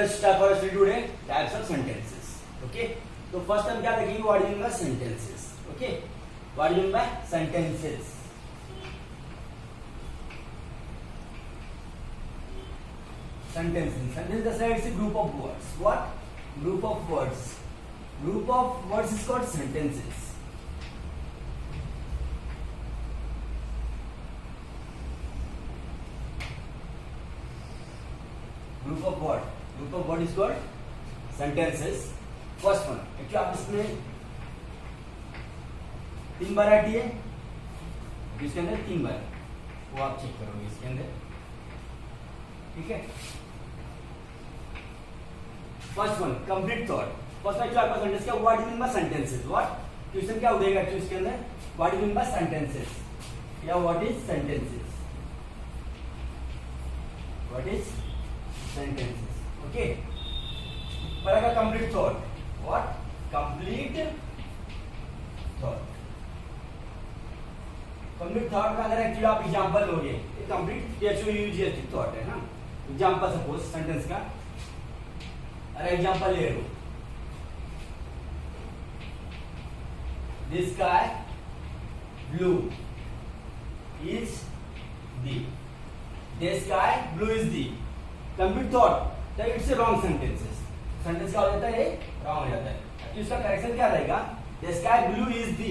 start for today types of sentences. Okay, तो first हम क्या देखेंगे, what mean by sentences. Okay, what mean by sentences. Sentence is a group of words. What? Group of words. Group of words is called sentences. Group of what? Group of what is called sentences. First one. Actually आप इसमें 3 बार आती है, इसके अंदर 3 बार, वो आप check करोगे इसके अंदर. ठीक है. First one complete thought. First में आपका सेंटेंस क्या, what do you mean by sentences. What question क्या उठेगा एक्चुअली इसके अंदर, what do you mean by sentences या what is sentences. What is sentences. Okay, पर अगर complete thought, what complete thought. Complete thought का अगर एक्चुअली आप एग्जांपल लोगे, कंप्लीट यूज थॉट है ना. एग्जांपल सपोज सेंटेंस का अरे एग्जांपल ले लो, the sky blue is the sky blue is the complete thought. तो it's a wrong sentences. Sentence क्या हो जाता है, रॉन्ग हो जाता है. तो इसका करेक्शन क्या रहेगा, the sky blue is the,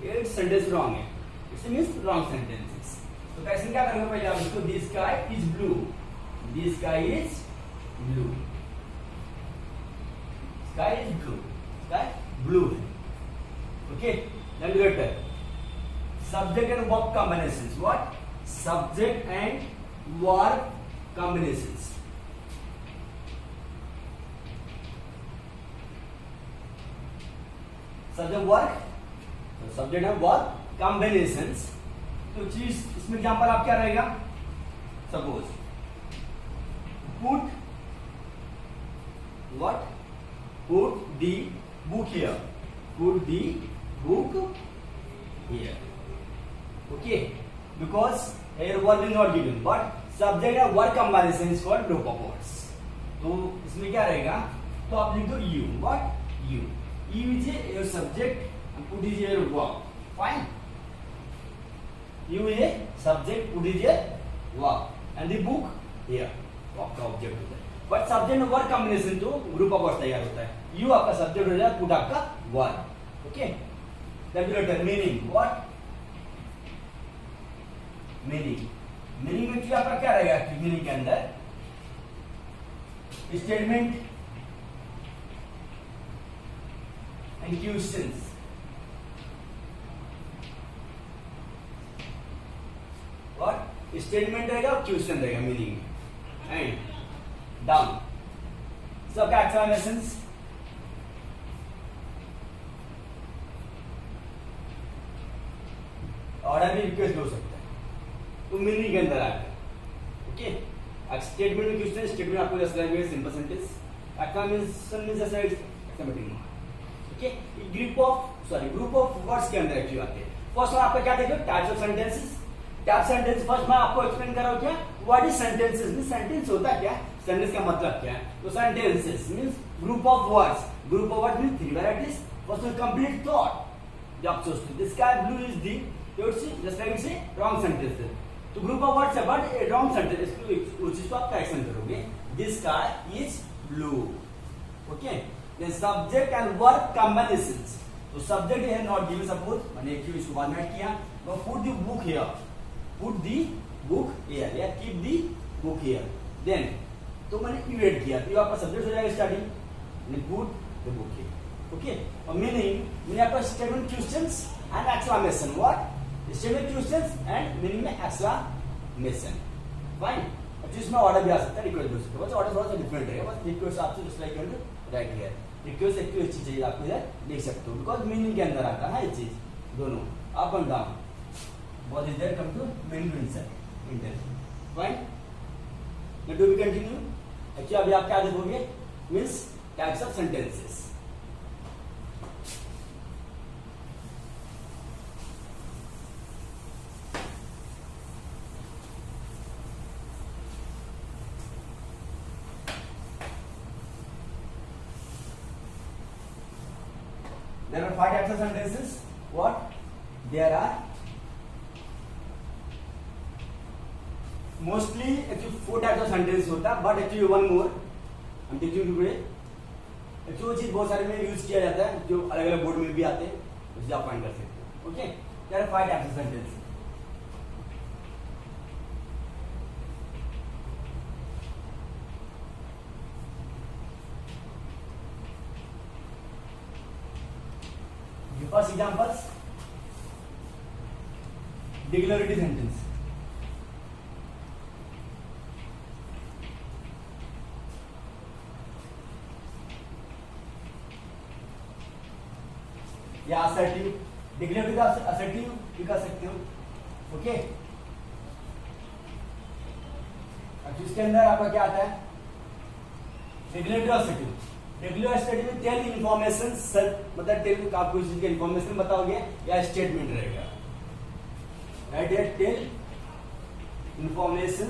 it's sentence wrong है, इट्स मींस रॉन्ग सेंटेंसेस. तो करेक्शन क्या करेंगे पहले आप इसको, the sky is blue, the sky is blue, sky is blue, sky blue. Okay, then we get subject and verb combinations. What? Subject and verb combinations. Subject work, subject and verb combinations. तो चीज इसमें example आप क्या रहेगा, suppose put what, put the book here, put the book here. Okay, because here verb is not given, but subject and verb combination is called group of words. तो इसमें क्या रहेगा, तो आप लिख दो you. What? You is your subject and put is your verb. Fine, you is a subject, put is your verb and the book here, verb का object होता है. बट सब्जेक्ट वर्ब कॉम्बिनेशन तो ग्रुप ऑफ वर्ड्स तैयार होता है. You आपका subject हो जाएगा, पुट आपका verb. Okay, then meaning. What meaning. Meaning में क्या आपका क्या रहेगा, मीनिंग के अंदर statement and questions. What statement रहेगा और क्वेश्चन रहेगा मीनिंग में. एंड डाउन सबका एक्सप्लेनेशंस. ऑर्डर भी रिक्वेस्ट हो सकता है, तो मीनिंग के अंदर आकर. ओके, स्टेटमेंट में क्वेश्चन, स्टेटमेंट आपको जैसा लगेगा सिंपल सेंटेंस, एक्सप्लेनेशन में जैसा exclamating mark. Okay, group of words के अंदर एक्चुअली आते हैं. फर्स्ट में आपका क्या देखो, types of sentences. Type sentence first में आपको एक्सप्लेन करा क्या, what is sentences. Means sentence होता क्या, सेंटेंस का मतलब क्या है. तो sentences means group of words. Group of word means 3 varieties. First में कंप्लीट थॉट, जो आप सोचते the sky blue is the, just like it's a wrong sentence. तो ग्रुप ऑफ वर्ड्स है बट ए रॉन्ग सेंटेंस, उस चीज को आप करेक्शन करोगे, the sky is blue. Okay, then subject and verb combinations. तो सब्जेक्ट है नॉट गिवन, सपोज मैंने एक इसको बाद में ऐड किया, तो put the book here, put the book here या keep the book here. Then तो मैंने यू ऐड किया, तो आपका सब्जेक्ट हो जाएगा starting, put the book here. Okay, और मीनिंग आपका statement questions and exclamation. What statement questions and meaning में एक्सक्लेमेशन. फाइन. जिसमें ऑर्डर भी आ सकता है, रिक्वेस्ट भी हो सकता है, बस ऑर्डर थोड़ा सा डिफरेंट रहेगा. बस रिक्वेस्ट आपसे just like right here, request एक अच्छी चाहिए आपको इधर देख सकते हो, बिकॉज मीनिंग के अंदर आता है ये चीज दोनों up and down. What is there come to meaning inside intention. Fine, now do we continue. Actually अभी आप क्या देखोगे, means types of sentences. there are 5 types of sentences. What? There are mostly actually 4 types of sentences होता है, but actually one more हम teaching you today. actually वो चीज बहुत सारे में यूज किया जाता है जो अलग अलग बोर्ड में भी आते हैं, उसे आप फाइंड कर सकते हो. Okay, there are 5 types of sentences. The first examples, declarative sentence. या assertive, declarative का assertive भी कर सकते हो. ओके, अब इसके अंदर आपका क्या आता है? declarative assertive. रेगुलर स्टेटमेंट में टेल इन्फॉर्मेशन सर, मतलब टेल आपको इस चीज का इन्फॉर्मेशन बताओगे या स्टेटमेंट रहेगा. राइट है, टेल इन्फॉर्मेशन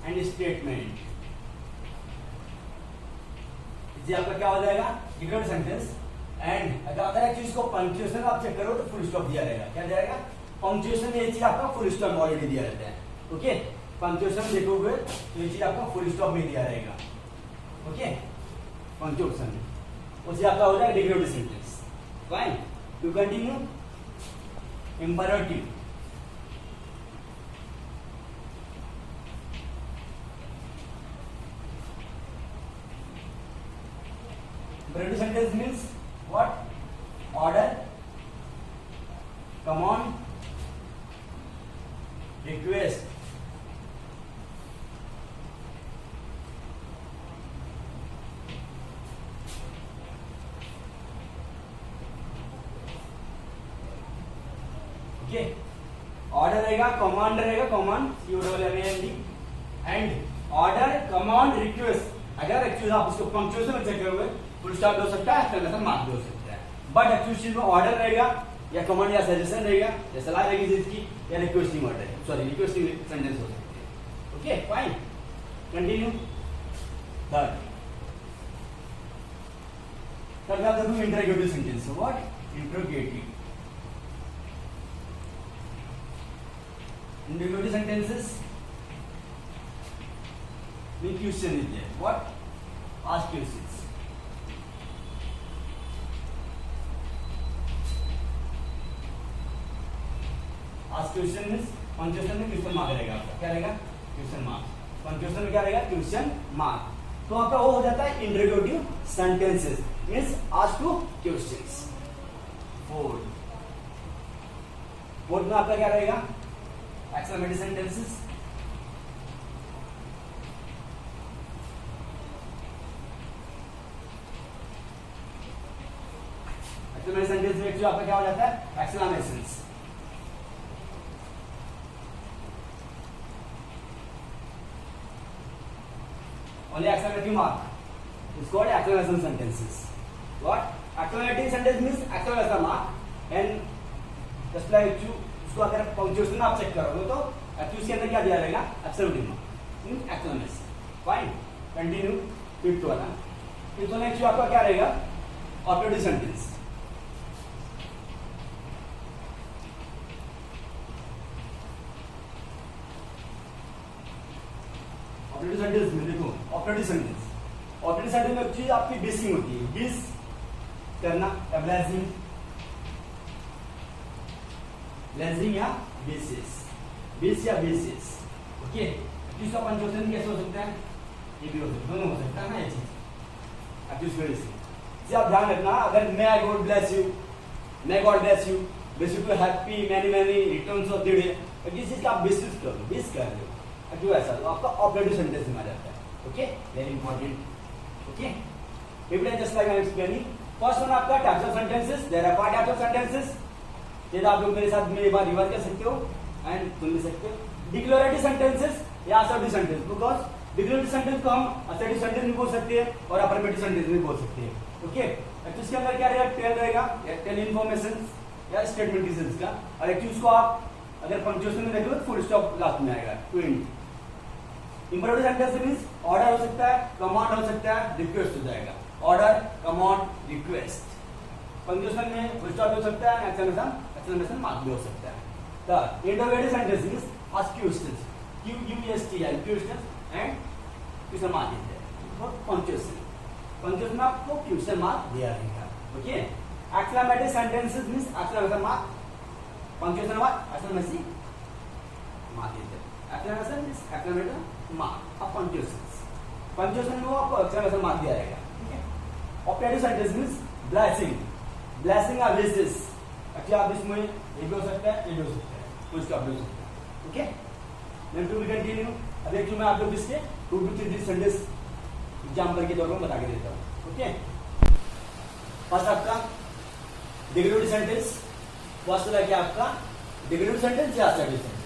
एंड स्टेटमेंट. ये आपका क्या हो जाएगा? Declarative sentence. एंड अगर एक चीज को पंक्चुएशन आप चेक करो तो फुल स्टॉप दिया रहेगा. क्या जाएगा? पंक्चुएशन में ये चीज आपका फुल स्टॉप ऑलरेडी दिया रहता है. ओके, पंक्चुएशन देखोगे तो ये चीज आपको फुल स्टॉप में दिया रहेगा. ओके, पंक्चुएशन उसे आपका हो जाएगा declarative sentence. Fine, to continue. Imperative. Imperative sentence means what? Order, command, request. Order रहेगा, कमांड रहेगा, command and order, command, request. अगर एक्चुअली आप उसको पंक्चुएशन में चेक करोगे फुल स्टॉप हो सकता है, एक्सक्लेमेशन मार्क भी हो सकता है. बट एक्चुअली चीज में ऑर्डर रहेगा या कमांड या सजेशन रहेगा या सलाह रहेगी जिसकी, या रिक्वेस्टिंग वर्ड है, सॉरी रिक्वेस्टिंग सेंटेंस हो सकती है. Okay, fine, continue. थर्ड आप देखो interrogative sentence. What? Interrogative. Interrogative sentences mean question is there. What? Ask questions. Ask question means punctuation में क्वेश्चन मार्क रहेगा आपका. क्या रहेगा? Question mark. पंक्चुएशन में क्या रहेगा? Question mark. तो आपका वो हो जाता है interrogative sentences means ask two questions. Fourth में आपका क्या रहेगा? Exclamatory sentences. Exclamatory sentence में जो आपका क्या हो जाता है? Exclamations. Only exclamatory mark is called exclamation sentences. What? Exclamatory sentence means exclamation mark and just like you उसको अगर पंक्चुएशन आप चेक करोगे तो एक्चुअली इसके अंदर क्या दिया रहेगा? Absolute mark. Exclamation. Fine, continue. Fifth वाला. फिफ्थ वाला एक्चुअली आपका क्या रहेगा? Operative sentence. ऑपरेटिव सेंटेंस में देखो, ऑपरेटिव सेंटेंस में एक्चुअली आपकी बेसिंग होती है. बेस करना, एब्लाइजिंग, लेजिंग या बेसिस. बेस या बेसिस. ओके, इसका पंक्चुएशन कैसे हो सकता है? ये भी हो सकता है, दोनों हो सकता है ना ये चीज. अब इसको इसे आप ध्यान रखना. अगर मे God bless you, may God bless you, wish you happy many returns of the day, किसी चीज का आप बेसिस कर लो, बेस कर लो, क्यों ऐसा तो आपका ऑपरेटिव सेंटेंस में आ जाता है. Okay, very important. Okay, reply just like I am explaining. First one आपका types of sentences. There are 5 types of sentences. ये आप लोग मेरे साथ में एक बार रिवाइज कर सकते हो एंड सुन भी सकते हो. डिक्लेरेटिव सेंटेंसेस या assertive sentence. Because declarative sentence को हम असर्टिव सेंटेंस भी बोल सकते हैं और अफर्मेटिव सेंटेंस भी बोल सकते हैं. ओके, तो इसके अंदर क्या रहेगा? टेल रहेगा या टेल इन्फॉर्मेशन या स्टेटमेंट डिसीजन का. और एक्चुअली उसको आप अगर पंक्चुएशन में देखोगे तो फुल स्टॉप लास्ट में आएगा. To end. Imperative sentence means order हो सकता है, कमांड हो सकता है, रिक्वेस्ट हो जाएगा. Order, command, request. पंक्चुएशन में फुल स्टॉप हो सकता है, एक्सक्लेमेशन मार्क भी हो सकता है. The end of every sentence is ask questions. QUSTL questions and question mark is there for punctuation. Punctuation में आपको question mark दिया रहेगा. Okay. Exclamatory sentences means exclamation mark. Punctuation mark, exclamation mark is there. Exclamation means exclamation mark of punctuations. Punctuation में वो आपको exclamation mark दिया रहेगा. ठीक है. Operative sentence means blessing. Blessing are wishes. अच्छा आप इसमें ये भी हो सकता है, ये भी हो सकता है, कुछ का भी हो सकता है. Okay. Then to be continue. अब एक मैं आप लोग इसके 2 to 3 सेंटेंस एग्जांपल के तौर पर बता के देता हूँ. ओके. फर्स्ट आपका डिग्रेडेड सेंटेंस. फर्स्ट लगे आपका डिग्रेडेड सेंटेंस या असर्टिव सेंटेंस.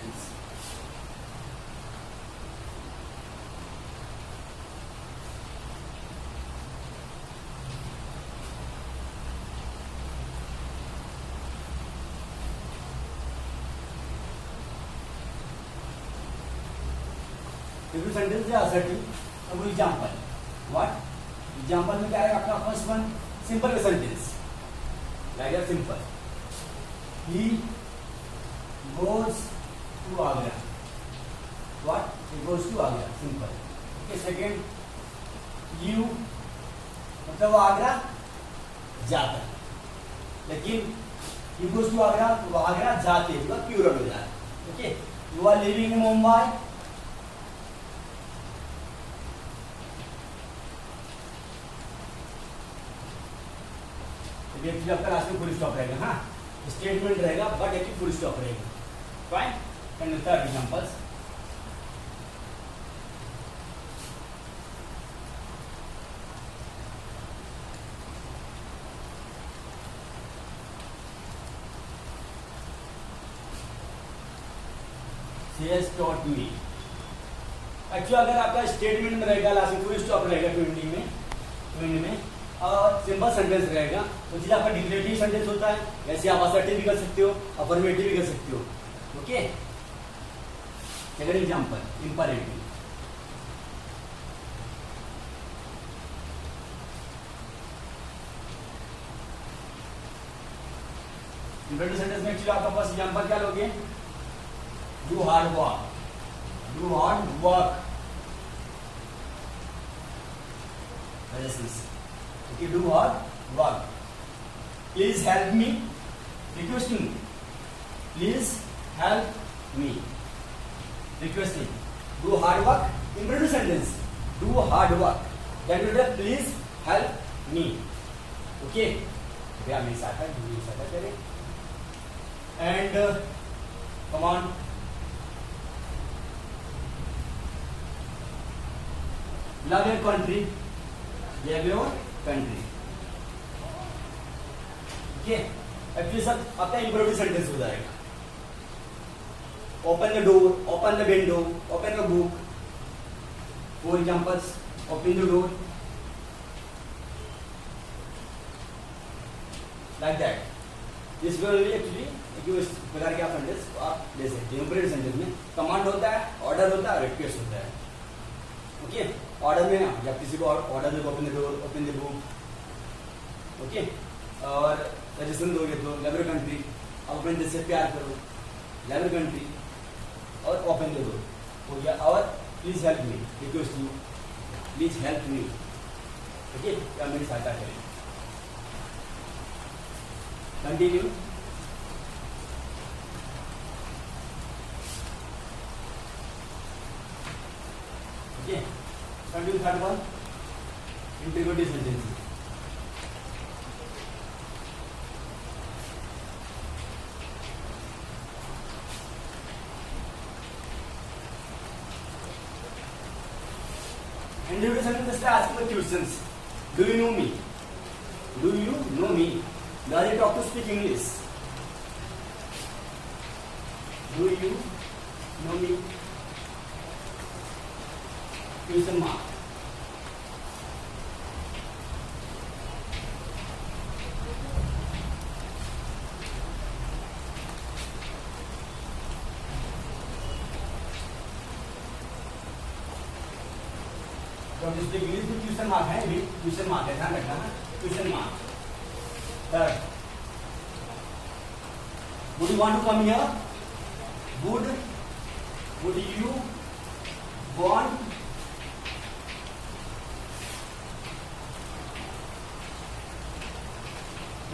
सेंटेंस या असर्टिव. अब एग्जांपल. व्हाट एग्जांपल में क्या है आपका first one simple sentence like simple. He goes to Agra. What he goes to Agra. Simple. Okay. Second you मतलब वो आगरा जाता है, लेकिन ही गोज टू आगरा वो आगरा जाते मतलब प्लूरल हो जाता है. Okay. You are living in Mumbai. Actually आपका लास्ट में फुल स्टॉप रहेगा. हाँ स्टेटमेंट रहेगा बट एक्चुअली फुल स्टॉप रहेगा. Fine. And third examples. She has taught me. Actually अगर आपका स्टेटमेंट में रहेगा लास्ट में फुल स्टॉप रहेगा ट्वेंटी में और सिंपल सेंटेंस रहेगा तो चीज आपका डिक्लेरेटिव सेंटेंस होता है. ऐसे आप असर्टिव भी कर सकते हो, अफर्मेटिव भी कर सकते हो. Okay. Second example imperative. Imperative sentence में एक्चुअली आपका फर्स्ट एग्जांपल क्या लोगे. Do hard work. Do hard work. Okay, do hard work. Please help me. Requesting. Please help me. Requesting. Do hard work. Imperative sentence. Do hard work. Then you say please help me. Okay. भैया मेरे साथ है, मेरे साथ करें. And come on. Love your country. Love your country. Okay. Actually सब आपका imperative sentence हो जाएगा. Open the door, open the window, open the book. For examples. Open the door like that. This will actually इस प्रकार के आप sentence आप ले सकते हैं. इंपरेटिव सेंटेंस में कमांड होता है, ऑर्डर होता है, रिक्वेस्ट होता है. ओके. ऑर्डर में ना जब किसी को order they open the door, open the book. Okay. और सजेशन दोगे तो लव योर कंट्री. आप अपने देश से प्यार करो. लव योर कंट्री और ओपन द डोर हो गया. और please help me. Request you please help me. Okay. क्या मेरी सहायता करें. Continue. Okay. Continue third one. Interrogative sentences. Interrogative sentences से ask me questions. Do you know me? Do you know me? Does he talk to speak English? Do you know me? Question mark. तो इसके English में question mark है, भी question mark है, ध्यान रखना, question mark. Third, would you want to come here? would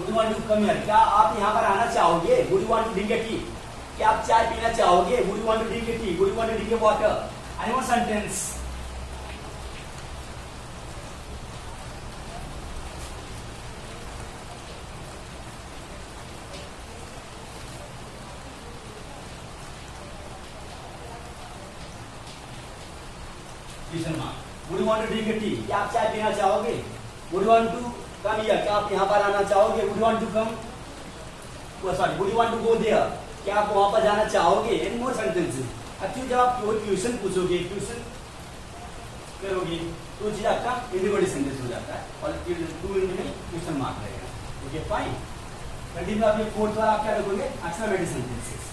you want to come here? क्या आप यहाँ पर आना चाहोगे? would you want to drink a tea? क्या आप चाय पीना चाहोगे? would you want to drink a tea? would you want to drink a water? any more sentence? Question mark. would you want to drink a tea? क्या आप चाय पीना चाहोगे? would you want to come here? क्या आप यहाँ पर आना चाहोगे? would you want to come? sorry, would you want to go there? क्या आप वहां पर जाना चाहोगे? any more sentences? एक्चुअली जब आप कोई क्वेश्चन पूछोगे, क्वेश्चन करोगे, तो चीज आपका इंडिविजुअल सेंटेंस हो जाता है और टू में क्वेश्चन मार्क रहेगा। Okay fine. कंटिन्यू। आप ये फोर्थ वाला आप क्या रखोगे? Exclamatory sentences.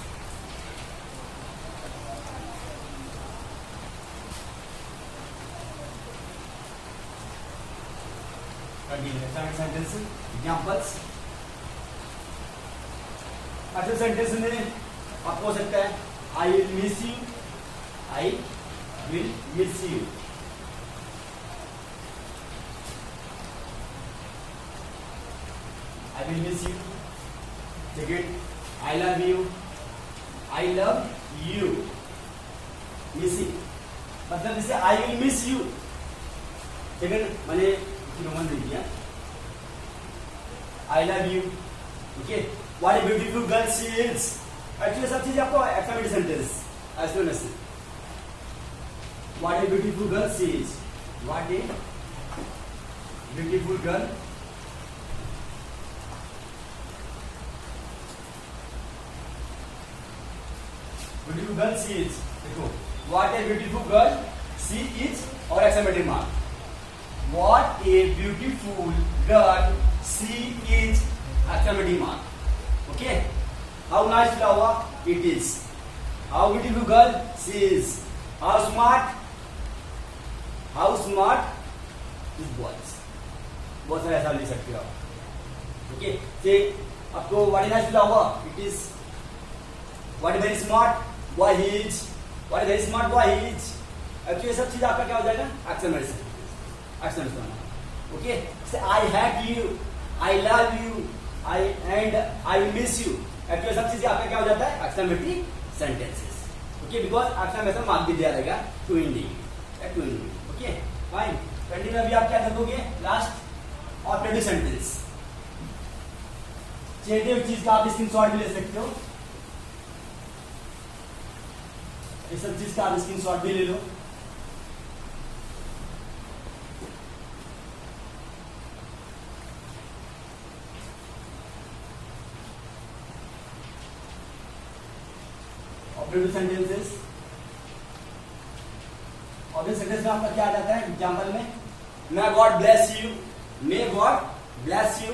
Sentence examples. अच्छा सेंटेंस में आपको हो सकता है I will miss you, I will miss you. I will miss you. Second, I love you, I love you. Missing मतलब जैसे I will miss you, second मैंने रोमन दे दिया, I love you. Okay, what a beautiful girl she is. Actually सब चीज आपको exclamatory sentence as well as what a beautiful girl she is, what a beautiful girl she is. देखो what a beautiful girl she is और exclamatory mark. What a beautiful girl she is! Exclamation mark. Okay. How nice flower it is. How beautiful girl she is. How smart is boys. बहुत सारे ऐसा लिख सकते हो। Okay. Say आपको what a nice flower it is. What a very smart boy he is. What a very smart boy he is. Actually सब चीज आपका क्या हो जाएगा? Exclamation. Accent okay. Say I hate you, I love you, I will miss you. Actually सब चीजें आपका क्या हो जाता है? Exclamatory sentences. Okay, because exclamation mark भी दिया रहेगा to ending. Okay fine. Continue. अभी आप क्या देखोगे? Last operative sentence. चाहिए चीज का आप स्क्रीनशॉट भी ले सकते हो, ये सब चीज का आप स्क्रीनशॉट भी ले लो। Operative sentences. ऑपरेटिव सेंटेंस में आपका क्या आ जाता है? एग्जांपल में may God bless you, may God bless you,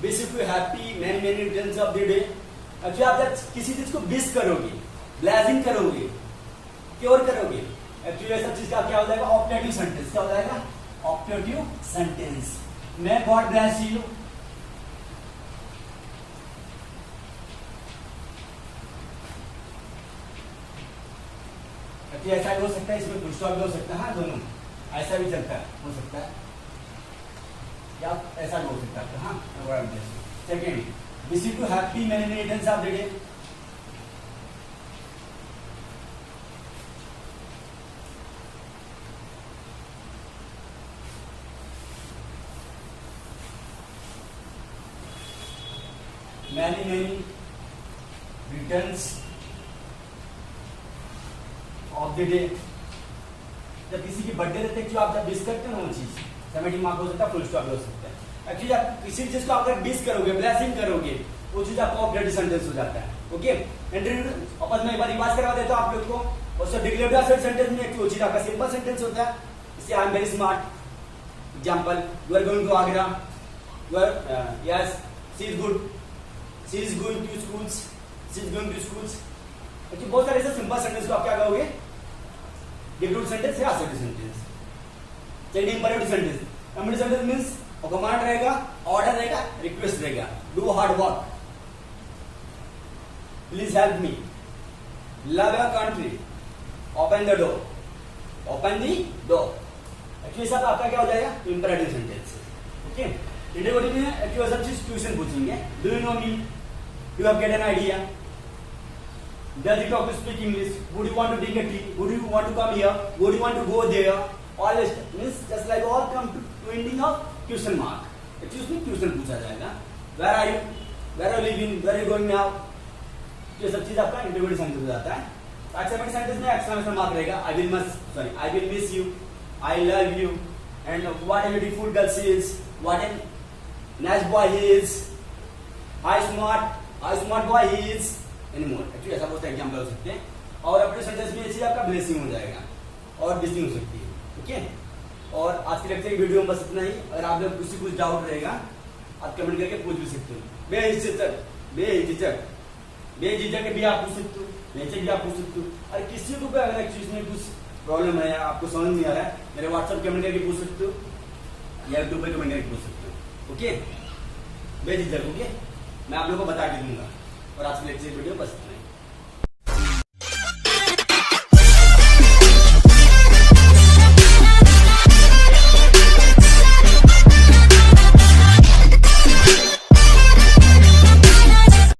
wish you happy many many returns of the day. Actually आप जब किसी चीज को विश करोगे, ब्लेसिंग करोगे, क्योर करोगे, एक्चुअली सब चीज का क्या हो जाएगा? Operative sentence. क्या हो जाएगा? Operative sentence. May God bless you, ऐसा भी हो सकता है, इसमें फुल स्टॉप भी हो सकता है। हाँ, दोनों ऐसा भी चलता है, हो सकता है, या ऐसा भी हो सकता है। हाँ, second, wish you to happy many many returns of the day. Many many returns of the day. जब किसी की बर्थडे रहते हैं, आप जब विश करते हो ना वो चीज, सेमेटिक मार्क हो सकता है, फुल स्टॉप भी हो सकता है। एक्चुअली आप किसी चीज को अगर विश करोगे, ब्लेसिंग करोगे, वो चीज आपका ऑपरेटिव सेंटेंस हो जाता है। ओके, आपस में एक बार रिवाइज करवा देता हूं आप लोग को। और डिक्लेरेटिव सेंटेंस में वो चीज आपका सिंपल सेंटेंस होता है। जैसे I am very smart. Example, you are going to Agra, you are yes she is good, she is going to schools, she is going to schools. Actually बहुत सारे ऐसे सिंपल सेंटेंस को आप क्या कहोगे? डिक्लेरेटिव सेंटेंस या असर्टिव सेंटेंस। चलिए imperative sentence. Imperative sentence means command रहेगा, ऑर्डर रहेगा, रिक्वेस्ट रहेगा। Do hard work, please help me, love your country, open the door, open the door. Actually सब आपका क्या हो जाएगा, इंपरेटिव सेंटेंस। ओके, इंटरोगेटिव में एक्चुअली सब चीज क्वेश्चन पूछेंगे। Do you know me, you have get an idea, does you talk to speak English, would you want to drink a tea, would you want to come here, would you want to go there, all this means just like all come to ending of question mark। Actually में question पूछा जाएगा। where are you, where are you living, where are you going now, ये सब चीज आपका interrogative sentence हो जाता है। एक्सक्लेमेटरी सेंटेंस में एक्सक्लेमेशन मार्क रहेगा। I will miss you, I love you, and what a beautiful girl she is, what a nice boy he is, how smart boy he is, anymore. Actually ऐसा बहुत example हो सकते हैं। और अपने sentence में ऐसे आपका ब्लेसिंग हो जाएगा और डिस्टिंग हो सकती है। ओके, और आज के लेक्चर की वीडियो में बस इतना ही। अगर आप लोग कुछ डाउट रहेगा आप कमेंट करके पूछ भी सकते हो। बेझिझक भी आप पूछ सकते हो, बेझिझक भी आप पूछ सकते हो। और किसी को भी अगर एक्चुअली में कुछ प्रॉब्लम है या आपको समझ नहीं आ रहा है, मेरे व्हाट्सएप कमेंट करके पूछ सकते हो या यूट्यूब पे कमेंट करके पूछ सकते हो। ओके, बेझिझक। ओके, मैं आप लोगों को बता के दूंगा। और आज की लेक्चर वीडियो बस